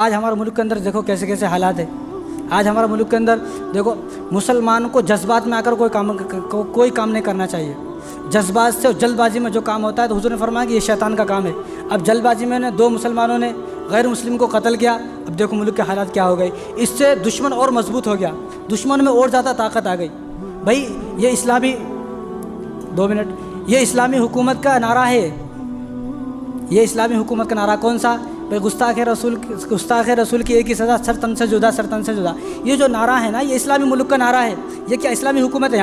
आज हमारे मुल्क के अंदर देखो कैसे कैसे हालात है। आज हमारे मुल्क के अंदर देखो, मुसलमान को जज्बात में आकर कोई काम नहीं करना चाहिए। जज्बात से और जल्दबाजी में जो काम होता है तो हुजूर ने फरमाया कि ये शैतान का काम है। अब जल्दबाजी में दो मुसलमानों ने गैर मुस्लिम को कत्ल किया। अब देखो मुल्क के हालात क्या हो गए। इससे दुश्मन और मजबूत हो गया, दुश्मन में और ज़्यादा ताकत आ गई। भाई ये इस्लामी 2 मिनट, ये इस्लामी हुकूमत का नारा है। ये इस्लामी हुकूमत का नारा कौन सा? भाई गुस्ताख रसूल की एक ही सज़ा, सर तन से जुदा, सर तन से जुदा। ये जो नारा है ना, ये इस्लामी मुल्क का नारा है। ये क्या इस्लामी हुकूमत है?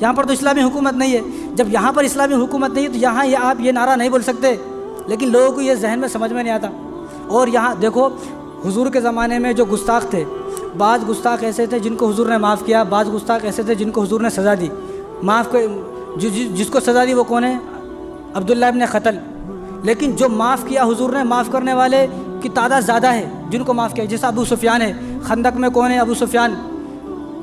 यहाँ पर तो इस्लामी हुकूमत नहीं है। जब यहाँ पर इस्लामी हुकूमत नहीं है तो यहाँ आप ये नारा नहीं बोल सकते। लेकिन लोगों को ये जहन में समझ में नहीं आता। और यहाँ देखो, हुजूर के ज़माने में जो गुस्ताख थे, बाज़ गुस्ताख ऐसे थे जिनको हुजूर ने माफ़ किया, बाज़ गुस्ताख ऐसे थे जिनको हुजूर ने सज़ा दी। जिसको सज़ा दी वो कौन है? अब्दुल्लाह इब्न क़तल। लेकिन जो माफ़ किया हुजूर ने, माफ़ करने वाले की तादाद ज़्यादा है जिनको माफ़ किया। जैसा अबू सुफियान है, खंदक में कौन है? अबू सुफियान।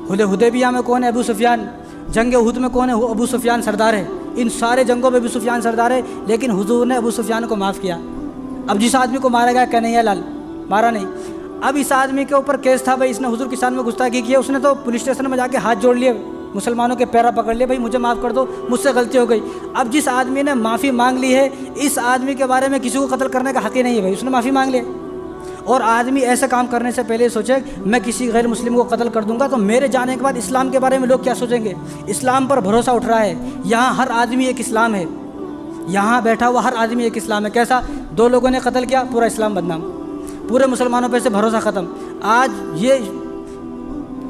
हुदैबिया में कौन है? अबू सुफियान। जंग उहद में कौन है? अबू सुफियान सरदार है। इन सारे जंगों में अबू सुफियान सरदार है। लेकिन हुजूर ने अबू सुफियान को माफ़ किया। अब जिस आदमी को मारा गया कन्हैया लाल, मारा नहीं। अब इस आदमी के ऊपर केस था, भाई इसने हुजूर की शान में गुस्ताखी की है। उसने तो पुलिस स्टेशन में जाके हाथ जोड़ लिए, मुसलमानों के पैरा पकड़ लिए, भाई मुझे माफ़ कर दो, मुझसे गलती हो गई। अब जिस आदमी ने माफ़ी मांग ली है, इस आदमी के बारे में किसी को कत्ल करने का हक़ ही नहीं है। भाई उसने माफ़ी मांग ली। और आदमी ऐसा काम करने से पहले सोचे मैं किसी गैर मुस्लिम को कत्ल कर दूंगा तो मेरे जाने के बाद इस्लाम के बारे में लोग क्या सोचेंगे। इस्लाम पर भरोसा उठ रहा है। यहाँ हर आदमी एक इस्लाम है। यहाँ बैठा हुआ हर आदमी एक इस्लाम है। कैसा? 2 लोगों ने कत्ल किया, पूरा इस्लाम बदनाम, पूरे मुसलमानों पे से भरोसा ख़त्म। आज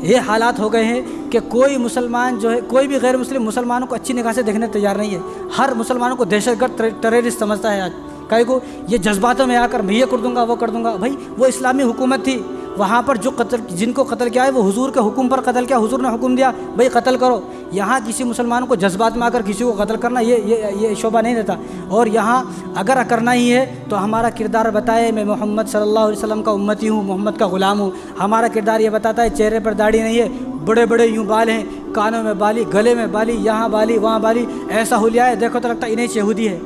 ये हालात हो गए हैं कि कोई मुसलमान जो है, कोई भी गैर मुस्लिम मुसलमानों को अच्छी निगाह से देखने तैयार नहीं है। हर मुसलमानों को दहशतगर्द, टेररिस्ट समझता है। आज कई को ये जज्बातों में आकर मैं ये कर दूंगा, वो कर दूंगा। भाई वो इस्लामी हुकूमत थी, वहाँ पर जिनको कत्ल किया है वो हुजूर के हुक्म पर कत्ल किया। हुजूर ने हुक्म दिया भाई कत्ल करो। यहाँ किसी मुसलमान को जज्बात में आकर किसी को कत्ल करना ये शोभा नहीं देता। और यहाँ अगर करना ही है तो हमारा किरदार बताए, मैं मोहम्मद सल्लल्लाहु अलैहि वसल्लम का उम्मती हूँ, मोहम्मद का ग़ुलाम हूँ। हमारा किरदार ये बताता है, चेहरे पर दाढ़ी नहीं है, बड़े बड़े यूँ बाल हैं, कानों में बाली, गले में बाली, यहाँ बाली, वहाँ बाली, ऐसा हुलिया है, देखो तो लगता इन्हीं यहूदी है।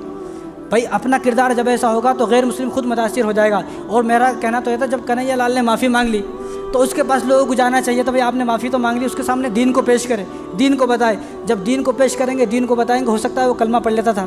भाई अपना किरदार जब ऐसा होगा तो गैर मुस्लिम खुद मुतासिर हो जाएगा। और मेरा कहना तो ये था, जब कन्हैया लाल ने माफ़ी मांग ली तो उसके पास लोगों को जाना चाहिए था, भाई आपने माफ़ी तो मांग ली, उसके सामने दीन को पेश करें, दीन को बताए। जब दीन को पेश करेंगे, दीन को बताएंगे, हो सकता है वो कलमा पढ़ लेता था।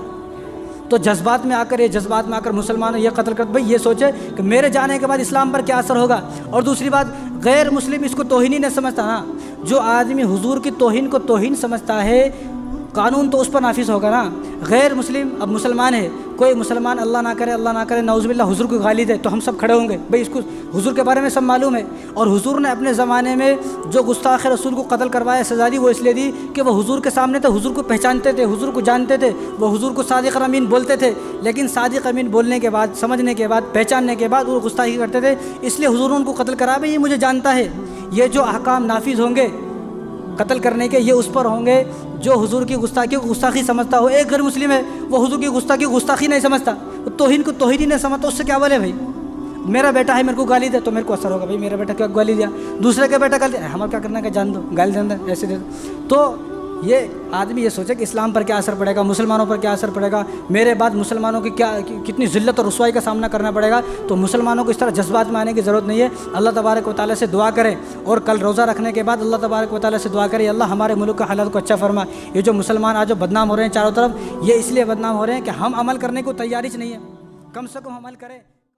तो जज्बात में आकर मुसलमानों ये कत्ल कर, भाई ये सोचे कि मेरे जाने के बाद इस्लाम पर क्या असर होगा। और दूसरी बात, गैर मुस्लिम इसको तौहीन ही नहीं समझता ना। जो आदमी हुजूर की तौहीन को तौहीन समझता है, कानून तो उस पर नाफिज होगा ना। गैर मुस्लिम अब मुसलमान है, कोई मुसलमान अल्लाह ना करे नौज़ुबिल्लाह हुजूर को गाली दे तो हम सब खड़े होंगे, भाई इसको हुजूर के बारे में सब मालूम है। और हुजूर ने अपने ज़माने में जो गुस्ताख रसूल को कत्ल करवाया, सज़ा दी, वो इसलिए दी कि वो हुजूर के सामने थे, हुजूर को पहचानते थे, हुजूर को जानते थे, वो हुजूर को सादिक़ अमीन बोलते थे। लेकिन सादिक़ अमीन बोलने के बाद, समझने के बाद, पहचानने के बाद वो गुस्ताखी करते थे, इसलिए हुजूर ने उनको कत्ल करा। भाई ये मुझे जानता है। ये जो अहकाम नाफिज होंगे कत्ल करने के, ये उस पर होंगे जो हुजूर की गुस्ताखी को गुस्ताखी समझता हो। एक गैर मुस्लिम है, वो हुजूर की गुस्ताखी नहीं समझता, वो तौहीन को तौहीन ही नहीं समझता, उससे क्या बोले। भाई मेरा बेटा है, मेरे को गाली दे तो मेरे को असर होगा, भाई मेरा बेटा क्या गाली दिया, दूसरे का बेटा गाली, हमारा क्या करना है, जान दो, गाली देना ऐसे दे दो। तो ये आदमी ये सोचे कि इस्लाम पर क्या असर पड़ेगा, मुसलमानों पर क्या असर पड़ेगा, मेरे बाद मुसलमानों की कितनी ज़िल्लत और रुसवाई का सामना करना पड़ेगा। तो मुसलमानों को इस तरह जज्बात में आने की ज़रूरत नहीं है। अल्लाह तबारक व तआला से दुआ करें और कल रोज़ा रखने के बाद अल्लाह तबारक व तआला से दुआ करें, अल्लाह हमारे मुल्क का हालात को अच्छा फरमा। ये जो मुसलमान आज जो बदनाम हो रहे हैं चारों तरफ, ये इसलिए बदनाम हो रहे हैं कि हम अमल करने को तैयारी नहीं है। कम से कम अमल करें।